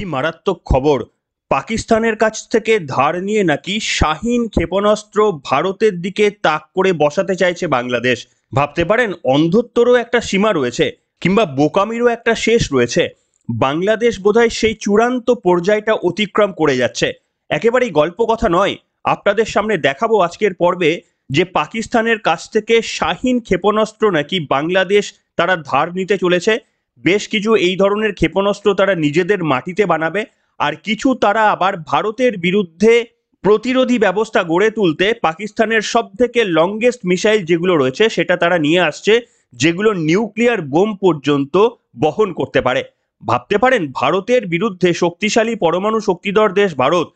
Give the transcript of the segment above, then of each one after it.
মারাত্মক খবর! পাকিস্তানের কাছ থেকে ধার নিয়ে নাকি শাহীন ক্ষেপণাস্ত্র ভারতের দিকে তাক করে বসাতে চাইছে বাংলাদেশ। ভাবতে পারেন, অন্ধত্বরও একটা সীমা রয়েছে, কিংবা বোকামিরও একটা শেষ রয়েছে। বাংলাদেশ বোধহয় সেই চূড়ান্ত পর্যায়টা অতিক্রম করে যাচ্ছে। একেবারেই গল্প কথা নয়। আপনাদের সামনে দেখাবো আজকের পর্বে যে পাকিস্তানের কাছ থেকে শাহীন ক্ষেপণাস্ত্র নাকি বাংলাদেশ তারা ধার নিতে চলেছে। বেশ কিছু এই ধরনের ক্ষেপণাস্ত্র তারা নিজেদের মাটিতে বানাবে, আর কিছু তারা আবার ভারতের বিরুদ্ধে প্রতিরোধী ব্যবস্থা গড়ে তুলতে পাকিস্তানের সব থেকে লংগেস্ট মিসাইল যেগুলো রয়েছে সেটা তারা নিয়ে আসছে, যেগুলো নিউক্লিয়ার বোম পর্যন্ত বহন করতে পারে। ভাবতে পারেন, ভারতের বিরুদ্ধে শক্তিশালী পরমাণু শক্তিধর দেশ ভারত,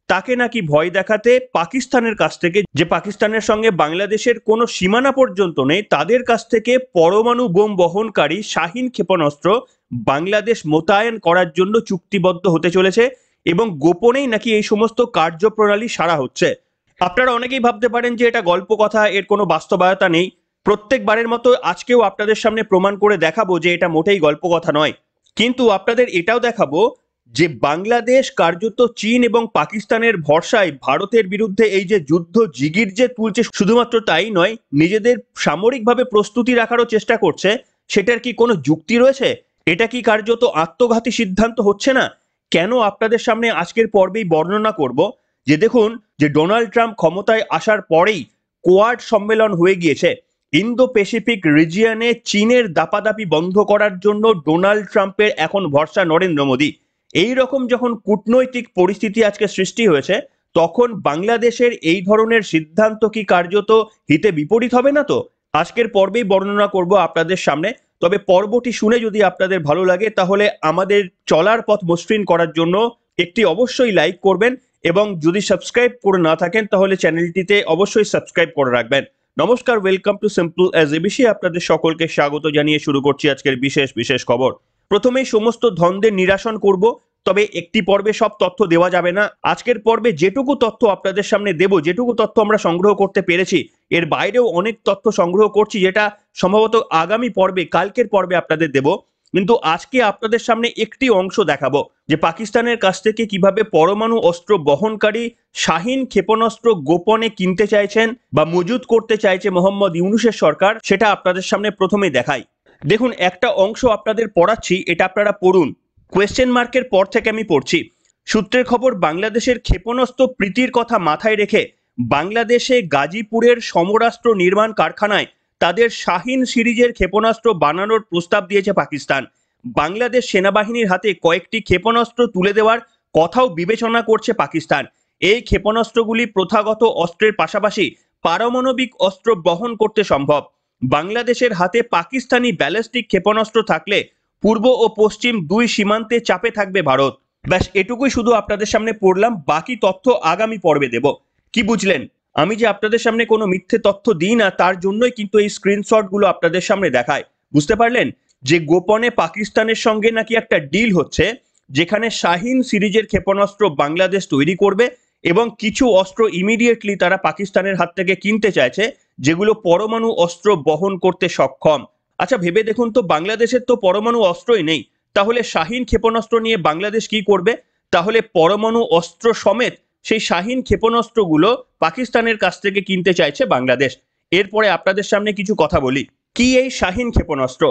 তাকে নাকি ভয় দেখাতে পাকিস্তানের কাছ থেকে, যে পাকিস্তানের সঙ্গে বাংলাদেশের কোনো সীমানা পর্যন্ত নেই, তাদের কাছ থেকে পরমাণু বোম বহনকারী শাহীন ক্ষেপণাস্ত্র বাংলাদেশ মোতায়েন করার জন্য চুক্তিবদ্ধ হতে চলেছে, এবং গোপনেই নাকি এই সমস্ত কার্যপ্রণালী সারা হচ্ছে। আপনারা অনেকেই ভাবতে পারেন যে এটা গল্প কথা, এর কোনো বাস্তবতা নেই। প্রত্যেকবারের মতো আজকেও আপনাদের সামনে প্রমাণ করে দেখাবো যে এটা মোটেই গল্প কথা নয়। কিন্তু আপনাদের এটাও দেখাবো যে বাংলাদেশ কার্যত চীন এবং পাকিস্তানের ভরসায় ভারতের বিরুদ্ধে এই যে যুদ্ধ জিগির যে তুলছে, শুধুমাত্র তাই নয়, নিজেদের সামরিকভাবে প্রস্তুতি রাখারও চেষ্টা করছে। সেটার কি কোনো যুক্তি রয়েছে? এটা কি কার্যত আত্মঘাতী সিদ্ধান্ত হচ্ছে না? কেন? আপনাদের সামনে আজকের পর্বেই বর্ণনা করব। যে দেখুন, যে ডোনাল্ড ট্রাম্প ক্ষমতায় আসার পরেই কোয়াড সম্মেলন হয়ে গিয়েছে। ইন্দো প্যাসিফিক রিজিয়নে চীনের দাপাদাপি বন্ধ করার জন্য ডোনাল্ড ট্রাম্পের এখন ভরসা নরেন্দ্র মোদী। এই রকম যখন কূটনৈতিক পরিস্থিতি আজকে সৃষ্টি হয়েছে, তখন বাংলাদেশের এই ধরনের সিদ্ধান্ত কি কার্যত হিতে বিপরীত হবে না? তো আজকের পর্বেই বর্ণনা করব আপনাদের সামনে। তবে পর্বটি শুনে যদি আপনাদের ভালো লাগে, তাহলে আমাদের চলার পথ মসৃণ করার জন্য একটি অবশ্যই লাইক করবেন, এবং যদি সাবস্ক্রাইব করে না থাকেন তাহলে চ্যানেলটিতে অবশ্যই সাবস্ক্রাইব করে রাখবেন। নমস্কার, welcome to simple as ABC. আপনাদের সকলকে স্বাগত জানিয়ে শুরু করছি আজকের বিশেষ বিশেষ খবর। প্রথমেই সমস্ত ধন্দের নিরাসন করব, তবে একটি পর্বে সব তথ্য দেওয়া যাবে না। আজকের পর্বে যেটুকু তথ্য আপনাদের সামনে দেব, যেটুকু তথ্য আমরা সংগ্রহ করতে পেরেছি, এর বাইরেও অনেক তথ্য সংগ্রহ করছি, যেটা সম্ভবত আগামী পর্বে, কালকের পর্বে আপনাদের দেব। কিন্তু আজকে আপনাদের সামনে একটি অংশ দেখাবো যে পাকিস্তানের কাছ থেকে কিভাবে পরমাণু অস্ত্র বহনকারী শাহীন ক্ষেপণাস্ত্র গোপনে কিনতে চাইছেন বা মজুত করতে চাইছে মোহাম্মদ ইউনূসের সরকার, সেটা আপনাদের সামনে প্রথমে দেখাই। দেখুন, একটা অংশ আপনাদের পড়াচ্ছি, এটা আপনারা পড়ুন। কোয়েশ্চেন মার্কের পর থেকে আমি পড়ছি। সূত্রের খবর, বাংলাদেশের ক্ষেপণাস্ত্র প্রীতির কথা মাথায় রেখে বাংলাদেশে গাজীপুরের সমরাস্ত্র নির্মাণ কারখানায় তাদের শাহীন সিরিজের ক্ষেপণাস্ত্র বানানোর প্রস্তাব দিয়েছে পাকিস্তান। বাংলাদেশ সেনাবাহিনীর হাতে কয়েকটি ক্ষেপণাস্ত্র তুলে দেওয়ার কথাও বিবেচনা করছে পাকিস্তান। এই ক্ষেপণাস্ত্রগুলি প্রথাগত অস্ত্রের পাশাপাশি পারমাণবিক অস্ত্র বহন করতে সম্ভব। বাংলাদেশের হাতে পাকিস্তানি ব্যালিস্টিক ক্ষেপণাস্ত্র থাকলে পূর্ব ও পশ্চিম দুই সীমান্তে চাপে থাকবে ভারত। ব্যাস, এটুকুই শুধু আপনাদের সামনে পড়লাম, বাকি তথ্য আগামী পর্বে দেব। কি বুঝলেন? আমি যে আপনাদের সামনে কোনো মিথ্যে তথ্য দিই না, তার জন্যই কিন্তু এই স্ক্রিনশটগুলো আপনাদের সামনে দেখায়। বুঝতে পারলেন যে গোপনে পাকিস্তানের সঙ্গে নাকি একটা ডিল হচ্ছে, যেখানে শাহীন সিরিজের ক্ষেপণাস্ত্র বাংলাদেশ তৈরি করবে, এবং কিছু অস্ত্র ইমিডিয়েটলি তারা পাকিস্তানের হাত থেকে কিনতে চাইছে, যেগুলো পরমাণু অস্ত্র বহন করতে সক্ষম। আচ্ছা, ভেবে দেখুন তো, বাংলাদেশের তো পরমাণু অস্ত্রই নেই, তাহলে শাহীন ক্ষেপণাস্ত্র নিয়ে বাংলাদেশ কি করবে? তাহলে পরমাণু অস্ত্র সমেত সেই শাহীন ক্ষেপণাস্ত্রগুলো পাকিস্তানের কাছ থেকে কিনতে চাইছে বাংলাদেশ। এরপরে আপনাদের সামনে কিছু কথা বলি। কি এই শাহীন ক্ষেপণাস্ত্র?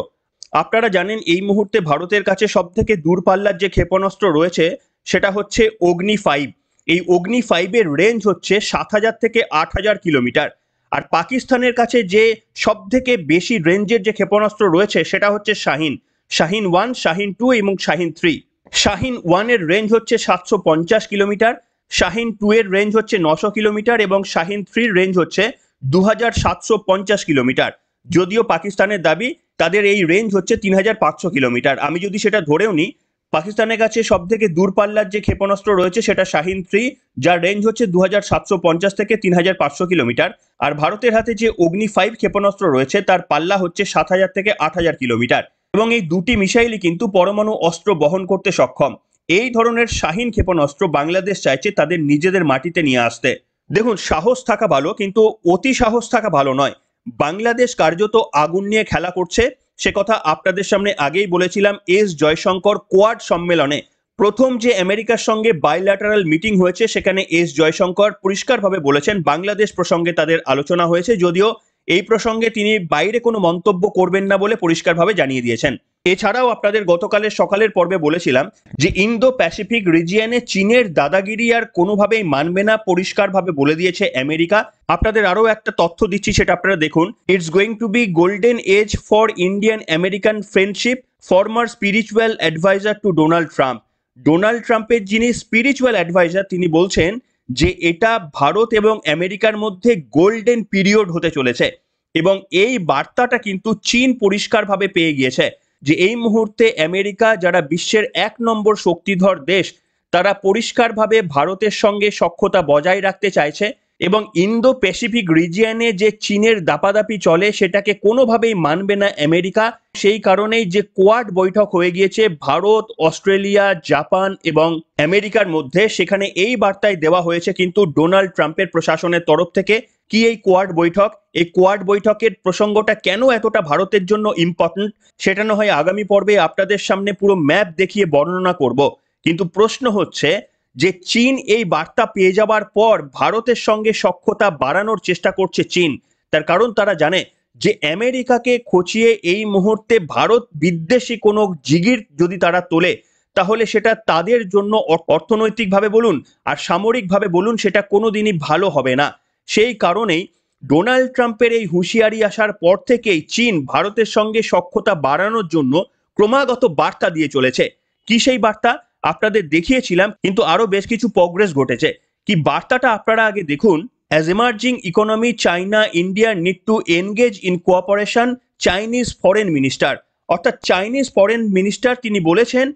আপনারা জানেন, এই মুহূর্তে ভারতের কাছে সব থেকে দূরপাল্লার যে ক্ষেপণাস্ত্র রয়েছে সেটা হচ্ছে অগ্নি-5। এই অগ্নি-5 এর রেঞ্জ হচ্ছে 7,000 থেকে 8,000 কিলোমিটার। আর পাকিস্তানের কাছে যে সব থেকে বেশি রেঞ্জের যে ক্ষেপণাস্ত্র রয়েছে সেটা হচ্ছে শাহীন। শাহীন-1, শাহীন-2 এবং শাহীন-3। শাহীন-1 এর রেঞ্জ হচ্ছে 750 কিলোমিটার, শাহীন-2 এর রেঞ্জ হচ্ছে 900 কিলোমিটার, এবং শাহীন-3 রেঞ্জ হচ্ছে 2750 কিলোমিটার। যদিও পাকিস্তানের দাবি তাদের এই রেঞ্জ হচ্ছে 3500 কিলোমিটার। আমি যদি সেটা ধরেও নিই, পাকিস্তানের কাছে সব থেকে দূরপাল্লার যে ক্ষেপণাস্ত্র রয়েছে সেটা শাহীন-3, যার রেঞ্জ হচ্ছে 2750 থেকে 3500 কিলোমিটার। আর ভারতের হাতে যে অগ্নি-5 ক্ষেপণাস্ত্র রয়েছে তার পাল্লা হচ্ছে 7,000 থেকে 8,000 কিলোমিটার, এবং এই দুটি মিসাইলই কিন্তু পরমাণু অস্ত্র বহন করতে সক্ষম। এই ধরনের শাহীন ক্ষেপণাস্ত্র বাংলাদেশ চাইছে তাদের নিজেদের মাটিতে নিয়ে আসতে। দেখুন, সাহস থাকা ভালো, কিন্তু অতি সাহস থাকা ভালো নয়। বাংলাদেশ কার্যত আগুন নিয়ে খেলা করছে, সে কথা আপনাদের সামনে আগেই বলেছিলাম। এস জয়শঙ্কর কোয়াড সম্মেলনে প্রথম যে আমেরিকার সঙ্গে বাইল্যাটারাল মিটিং হয়েছে সেখানে এস জয়শঙ্কর পরিষ্কারভাবে বলেছেন বাংলাদেশ প্রসঙ্গে তাদের আলোচনা হয়েছে, যদিও এই প্রসঙ্গে তিনি বাইরে কোনো মন্তব্য করবেন না বলে পরিষ্কারভাবে জানিয়ে দিয়েছেন। এছাড়াও আপনাদের গতকালের সকালের পর্বে বলেছিলাম যে ইন্দো প্যাসিফিক রিজিয়নে চীনের দাদাগিরি আর কোনোভাবেই মানবে না, পরিষ্কারভাবে বলে দিয়েছে আমেরিকা। আপনাদের আরও একটা তথ্য দিচ্ছি, সেটা আপনারা দেখুন। It's going to be golden age for Indian American friendship, former spiritual advisor to Donald Trump. Donald ট্রাম্পের যিনি স্পিরিচুয়াল অ্যাডভাইজার তিনি বলছেন যে এটা ভারত এবং আমেরিকার মধ্যে গোল্ডেন পিরিয়ড হতে চলেছে, এবং এই বার্তাটা কিন্তু চীন পরিষ্কারভাবে পেয়ে গিয়েছে যে এই মুহূর্তে আমেরিকা, যারা বিশ্বের 1 নম্বর শক্তিধর দেশ, তারা পরিষ্কারভাবে ভারতের সঙ্গে সখ্যতা বজায় রাখতে চাইছে এবং ইন্দো প্যাসিফিক রিজিয়নে যে চীনের দাপাদাপি চলে সেটাকে কোনোভাবেই মানবে না আমেরিকা। সেই কারণেই যে কোয়াড বৈঠক হয়ে গিয়েছে ভারত, অস্ট্রেলিয়া, জাপান এবং আমেরিকার মধ্যে, সেখানে এই বার্তায় দেওয়া হয়েছে কিন্তু ডোনাল্ড ট্রাম্পের প্রশাসনের তরফ থেকে। কি এই কোয়াড বৈঠক? এই কোয়াড বৈঠকের প্রসঙ্গটা কেন এতটা ভারতের জন্য ইম্পর্টেন্ট সেটা না হয় আগামী পর্বে আপনাদের সামনে পুরো ম্যাপ দেখিয়ে বর্ণনা করব, কিন্তু প্রশ্ন হচ্ছে যে চীন এই বার্তা পেয়ে যাবার পর ভারতের সঙ্গে সখ্যতা বাড়ানোর চেষ্টা করছে চীন। তার কারণ তারা জানে যে আমেরিকাকে খচিয়ে এই মুহূর্তে ভারত বিদ্বেষী কোনো জিগির যদি তারা তোলে তাহলে সেটা তাদের জন্য অর্থনৈতিকভাবে বলুন আর সামরিকভাবে বলুন সেটা কোনোদিনই ভালো হবে না। সেই কারণেই ডোনাল্ড ট্রাম্পের এই হুঁশিয়ারি আসার পর থেকেই চীন ভারতের সঙ্গে সখ্যতা বাড়ানোর জন্য ক্রমাগত বার্তা দিয়ে চলেছে। কি সেই বার্তা? আপনাদের দেখিয়েছিলাম, কিন্তু আরো বেশ কিছু প্রোগ্রেস ঘটেছে। কি বার্তাটা আপনারা আগে দেখুন। As emerging economy China India need to engage in cooperation, Chinese foreign minister. অর্থাৎ চাইনিজ ফরেন মিনিস্টার তিনি বলেছেন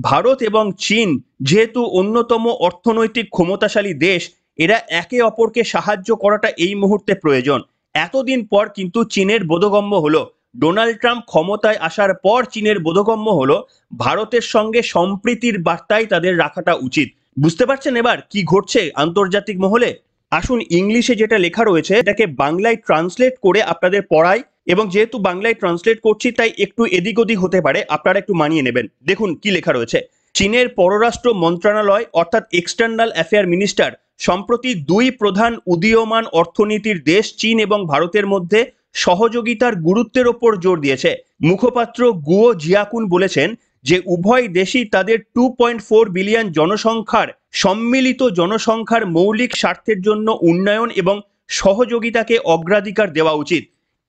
ভারত এবং চীন যেহেতু অন্যতম অর্থনৈতিক ক্ষমতাশালী দেশ, এরা একে অপরকে সাহায্য করাটা এই মুহূর্তে প্রয়োজন। এতদিন পর কিন্তু চীনের বোধগম্য হলো, ডোনাল্ড ট্রাম্প ক্ষমতায় আসার পর চীনের বোধগম্য হলো ভারতের সঙ্গে সম্প্রীতির বার্তায় তাদের রাখাটা উচিত। বুঝতে পারছেন এবার কি ঘটছে আন্তর্জাতিক মহলে? আসুন ইংলিশে যেটা লেখা রয়েছে এটাকে বাংলায় ট্রান্সলেট করে আপনাদের পড়াই, এবং যেহেতু বাংলায় ট্রান্সলেট করছি তাই একটু এদিক ওদিক হতে পারে, আপনারা একটু মানিয়ে নেবেন। দেখুন কি লেখা রয়েছে। চীনের পররাষ্ট্র মন্ত্রণালয় অর্থাৎ এক্সটার্নাল অ্যাফেয়ার মিনিস্টার সম্প্রতি দুই প্রধান উদীয়মান অর্থনীতির দেশ চীন এবং ভারতের মধ্যে সহযোগিতার গুরুত্বের ওপর জোর দিয়েছে। মুখপাত্র গুয়ো জিয়াকুন বলেছেন যে উভয় দেশই তাদের 2.4 বিলিয়ন জনসংখ্যার সম্মিলিত জনসংখ্যার মৌলিক স্বার্থের জন্য উন্নয়ন এবং সহযোগিতাকে অগ্রাধিকার দেওয়া উচিত।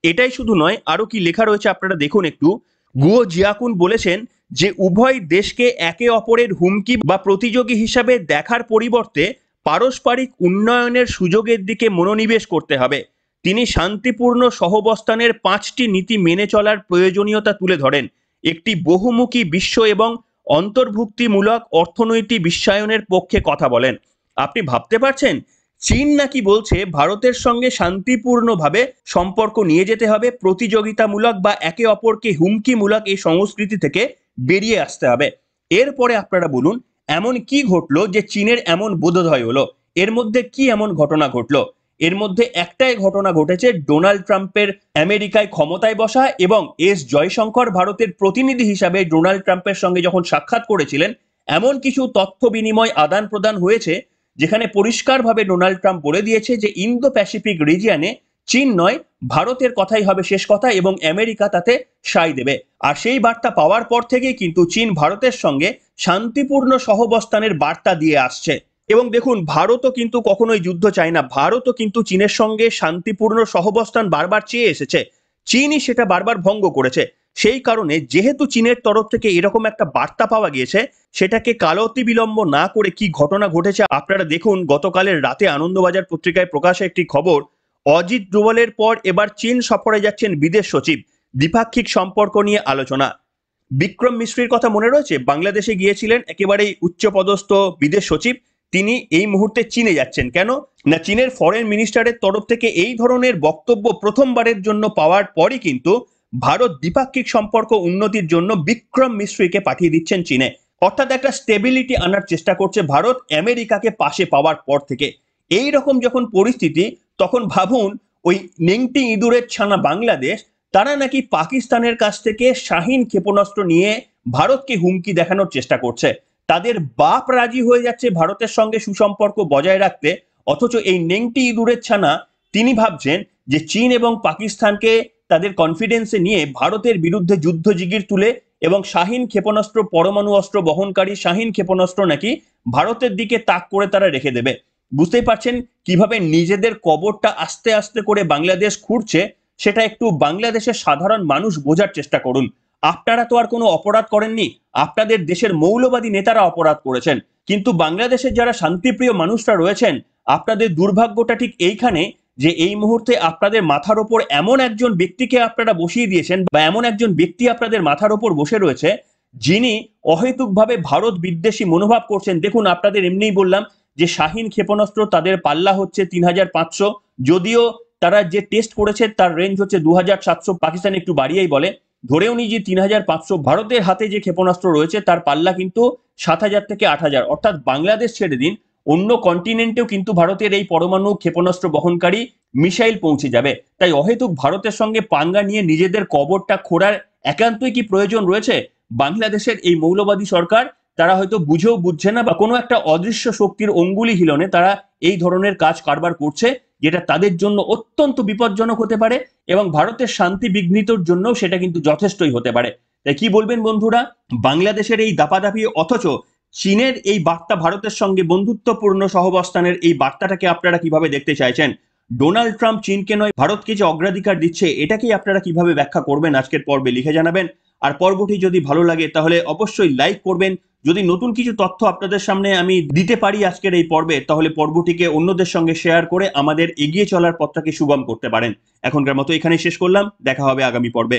এটাই শুধু নয়, আরো কি লেখা রয়েছে আপনারা দেখুন একটু। গুয়ো জিয়াকুন বলেছেন যে উভয় দেশকে একে অপরের হুমকি বা প্রতিযোগী হিসাবে দেখার পরিবর্তে পারস্পরিক উন্নয়নের সুযোগের দিকে মনোনিবেশ করতে হবে। তিনি শান্তিপূর্ণ সহাবস্থানের 5টি নীতি মেনে চলার প্রয়োজনীয়তা তুলে ধরেন, একটি বহুমুখী বিশ্ব এবং অন্তর্ভুক্তিমূলক অর্থনৈতিক বিশ্বায়নের পক্ষে কথা বলেন। আপনি ভাবতে পারছেন চীন নাকি বলছে ভারতের সঙ্গে শান্তিপূর্ণভাবে সম্পর্ক নিয়ে যেতে হবে, প্রতিযোগিতামূলক বা একে অপরকে হুমকিমূলক এই সংস্কৃতি থেকে বেরিয়ে আসতে হবে। এরপরে আপনারা বলুন এমন কি ঘটলো যে চীনের এমন বোধোদয় হলো? এর মধ্যে কি এমন ঘটনা ঘটলো? এর মধ্যে একটাই ঘটনা ঘটেছে, ডোনাল্ড ট্রাম্পের আমেরিকায় ক্ষমতায় বসা এবং এস জয়শঙ্কর ভারতের প্রতিনিধি হিসাবে ডোনাল্ড ট্রাম্পের সঙ্গে যখন সাক্ষাৎ করেছিলেন এমন কিছু তথ্য বিনিময় আদান প্রদান হয়েছে যেখানে পরিষ্কারভাবে ডোনাল্ড ট্রাম্প বলে দিয়েছে যে ইন্দো প্যাসিফিক রিজিয়নে চীন নয় ভারতের কথাই হবে শেষ কথা এবং আমেরিকা তাতে সায় দেবে। আর সেই বার্তা পাওয়ার পর থেকেই কিন্তু চীন ভারতের সঙ্গে শান্তিপূর্ণ সহাবস্থানের বার্তা দিয়ে আসছে। এবং দেখুন ভারতও কিন্তু কখনোই যুদ্ধ চায় না, ভারতও কিন্তু চীনের সঙ্গে শান্তিপূর্ণ সহাবস্থান বারবার চেয়ে এসেছে, চীনই সেটা বারবার ভঙ্গ করেছে। সেই কারণে যেহেতু চীনের তরফ থেকে এরকম একটা বার্তা পাওয়া গিয়েছে সেটাকে কালতি বিলম্ব না করে কি ঘটনা ঘটেছে আপনারা দেখুন। গতকালের রাতে আনন্দবাজার পত্রিকায় প্রকাশে একটি খবর, অজিত ডোভালের পর এবার চীন সফরে যাচ্ছেন বিদেশ সচিব, দ্বিপাক্ষিক সম্পর্ক নিয়ে আলোচনা। বিক্রম মিশ্রির কথা মনে রয়েছে, বাংলাদেশে গিয়েছিলেন একেবারেই উচ্চপদস্থ বিদেশ সচিব, তিনি এই মুহূর্তে চীনে যাচ্ছেন। কেন না চীনের ফরেন মিনিস্টারের তরফ থেকে এই ধরনের বক্তব্য প্রথমবারের জন্য পাওয়ার পরই কিন্তু ভারত দ্বিপাক্ষিক সম্পর্ক উন্নতির জন্য বিক্রম মিশ্রিকে পাঠিয়ে দিচ্ছেন চীনে। অর্থাৎ একটা স্টেবিলিটি আনার চেষ্টা করছে ভারত আমেরিকাকে পাশে পাওয়ার পর থেকে। এই রকম যখন পরিস্থিতি তখন ভাবুন ওই নেংটি ইঁদুরের ছানা বাংলাদেশ, তারা নাকি পাকিস্তানের কাছ থেকে শাহিন ক্ষেপণাস্ত্র নিয়ে ভারতকে হুমকি দেখানোর চেষ্টা করছে। তাদের বাপ রাজি হয়ে যাচ্ছে ভারতের সঙ্গে সুসম্পর্ক বজায় রাখতে, অথচ এই নেংটি ইঁদুরের ছানা তিনি ভাবছেন যে চীন এবং পাকিস্তানকে তাদের কনফিডেন্সে নিয়ে ভারতের বিরুদ্ধে যুদ্ধ জিগির তুলে এবং শাহীন ক্ষেপণাস্ত্র, পরমাণু অস্ত্র বহনকারী শাহীন ক্ষেপণাস্ত্র নাকি ভারতের দিকে তাক করে তারা রেখে দেবে। বুঝতেই পারছেন কিভাবে নিজেদের কবরটা আস্তে আস্তে করে বাংলাদেশ খুঁড়ছে, সেটা একটু বাংলাদেশের সাধারণ মানুষ বোঝার চেষ্টা করুন। আপনারা তো আর কোনো অপরাধ করেননি, আপনাদের দেশের মৌলবাদী নেতারা অপরাধ করেছেন, কিন্তু বাংলাদেশের যারা শান্তিপ্রিয় মানুষরা রয়েছেন, আপনাদের দুর্ভাগ্যটা ঠিক এইখানে যে এই মুহূর্তে আপনাদের মাথার ওপর এমন একজন ব্যক্তিকে আপনারা বসিয়ে দিয়েছেন, বা এমন একজন ব্যক্তি আপনাদের মাথার ওপর বসে রয়েছে যিনি অহেতুকভাবে ভারত বিদ্বেষী মনোভাব করছেন। দেখুন, আপনাদের এমনিই বললাম যে শাহীন ক্ষেপণাস্ত্র তাদের পাল্লা হচ্ছে ৩৫০০, যদিও তারা যে টেস্ট করেছে তার রেঞ্জ হচ্ছে ২৭০০, পাকিস্তান একটু বাড়িয়েই বলে। ধরেও নি যে ৩৫০০, ভারতের হাতে যে ক্ষেপণাস্ত্র রয়েছে তার পাল্লা কিন্তু ৭০০০ থেকে ৮০০০, অর্থাৎ বাংলাদেশ ছেড়ে দিন, অন্য কন্টিনেন্টেও কিন্তু ভারতের এই পরমাণু ক্ষেপণাস্ত্র বহনকারী মিসাইল পৌঁছে যাবে। তাই অহেতুক ভারতের সঙ্গে পাঙ্গা নিয়ে নিজেদের কবরটা খোঁড়ার একান্তই কি প্রয়োজন রয়েছে? বাংলাদেশের এই মৌলবাদী সরকার তারা হয়তো বুঝেও বুঝছে না, বা কোনো একটা অদৃশ্য শক্তির অঙ্গুলি হিলনে তারা এই ধরনের কাজ কারবার করছে, যেটা তাদের জন্য অত্যন্ত বিপজ্জনক হতে পারে এবং ভারতের শান্তি বিঘ্নিতর জন্য সেটা কিন্তু যথেষ্টই হতে পারে। তাই কি বলবেন বন্ধুরা, বাংলাদেশের এই দাপাদাপি অথচ চীনের এই বার্তা, ভারতের সঙ্গে বন্ধুত্বপূর্ণ সহাবস্থানের এই বার্তাটাকে আপনারা কিভাবে দেখতে চাইছেন? ডোনাল্ড ট্রাম্প চীনকে নয় ভারতকে যে অগ্রাধিকার দিচ্ছে, এটাকেই আপনারা কিভাবে ব্যাখ্যা করবেন আজকের পর্বে লিখে জানাবেন। আর পর্বটি যদি ভালো লাগে তাহলে অবশ্যই লাইক করবেন। যদি নতুন কিছু তথ্য আপনাদের সামনে আমি দিতে পারি আজকের এই পর্বে, তাহলে পর্বটিকে অন্যদের সঙ্গে শেয়ার করে আমাদের এগিয়ে চলার পথটাকে সুগম করতে পারেন। এখনকার মতো এখানেই শেষ করলাম, দেখা হবে আগামী পর্বে।